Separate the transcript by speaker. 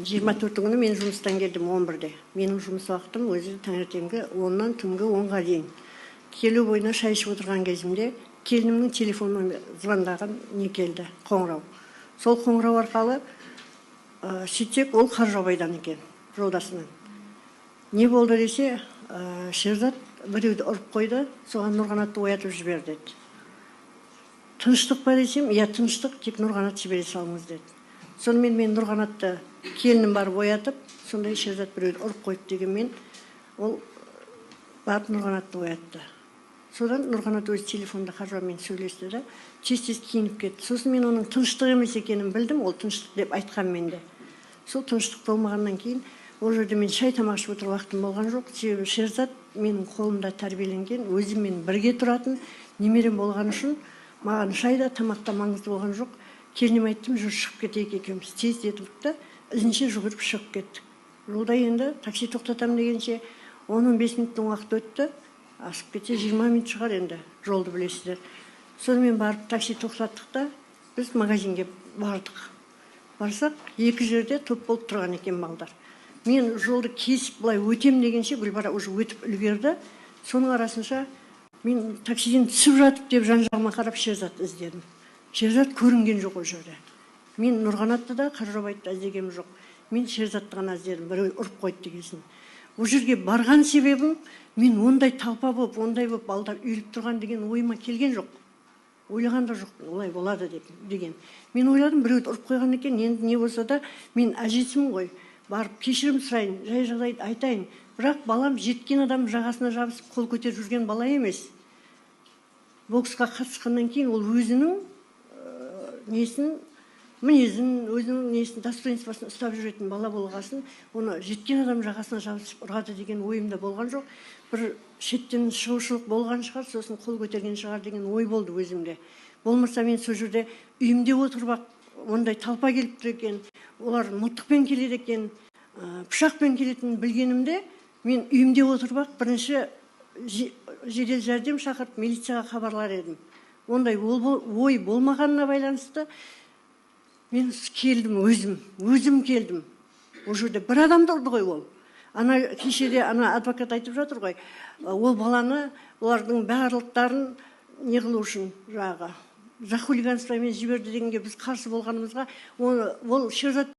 Speaker 1: 24 күні мен жұмыстан келдім 11-де. Менің жұмыс уақытым өзі таңертеңгі 10-нан түнгі 10-ға дейін. Келу бойына шай ішіп отырған кезімде келінімнің телефонына звондаған не келді, қоңырау. Сол қоңырау арқылы сөйтсек ол Қаржабайдан екен, жолдасынан. Не болды десе, Шерзат біреуді ұрып қойды, соған Нұрғанатты оятып жібер деді. Тыныштық па десем, иә тыныштық, тек Нұрғанат жібере салыңыз деді. Сонымен мен Нұрғанатты келінім барып оятып, сондай Шерзат біреуді ұрып қойды дегенмен, ол барып Нұрғанатты оятты. Содан Нұрғанат өз телефонда Қаржабаймен сөйлесті де, тез-тез киініп кетті. Сосын мен оның тыныштық емес екенін білдім, ол тыныштық деп айтқан менде. Сол тыныштық болмағаннан кейін, ол жерде мен шай тамақ ішіп отырған уақытым болған жоқ. Себебі Шерзат менің қолымда тәрбиеленген, өзіммен бірге тұратын немерем болған үшін маған шай да тамақта маңызды болған жоқ. Келінім айттым, жүр шығып кетейік екеуміз. Тез дедік та, ізінше жүгіріп шығып кеттік. Жолда енді такси тоқтатам дегенше 10-15 минуттың уақыт өтті. Асып кетсе 20 минут шығар енді, жолды білесіздер. Сонымен барып такси тоқтаттық та, біз магазинге бардық. Барсақ, екі жерде топ болып тұрған екен балдар. Мен жолды кесіп былай өтем дегенше Гүлбара уже өтіп үлгерді. Соның арасынша мен таксиден түсіп жатып деп жан-жағыма қарап Шерзат іздедім. Шерзат көрінген жоқ ол жерде. Мен Нұрғанатты да Қаржабайды да іздегем жоқ. Мен Шерзатты ғана іздедім, біреу ұрып қойды дегесін. Ол жерге барған себебім, мен ондай талпа болып, ондай болып балдар үйіліп тұрған деген ойыма келген жоқ. Ойлаған да жоқ, олай болады деген. Мен ойладым, біреуді ұрып қойған екен, енді не болса да, мен әжесімін ғой, барып кешірім сұрайын, жай жағдайды айтайын. Бірақ балам жеткен адам жағасына жабысып қол көтеріп жүрген бала емес. Боксқа қатысқаннан кейін ол өзінің несін, мінезін, өзінің несін, достоинствосын ұстап жүретін бала болғасын, оны жеткен адам жағасына жабысып ұрады деген ойымда болған жоқ. Бір шеттен шығушылық болған шығар, сосын қол көтерген шығар деген ой болды өзімде. Болмаса мен сол жерде үйімде отырып, ондай талпа келіп тұр екен, олар мылтықпен келеді екен, пышақпен келетінін білгенімде, мен үйімде отырып, бірінші жедел жәрдем шақырып, милицияға хабарлар едім. Ондай ой болмағанына байланысты мен келдім, өзім келдім. Ол жерде бір адамды ұрды ғой ол. Кешеде адвокат айтып жатыр ғой, ол баланы, олардың барлықтарын не қылу үшін за хулиганствомен жіберді дегенге біз қарсы болғанымызға, ол Шерзат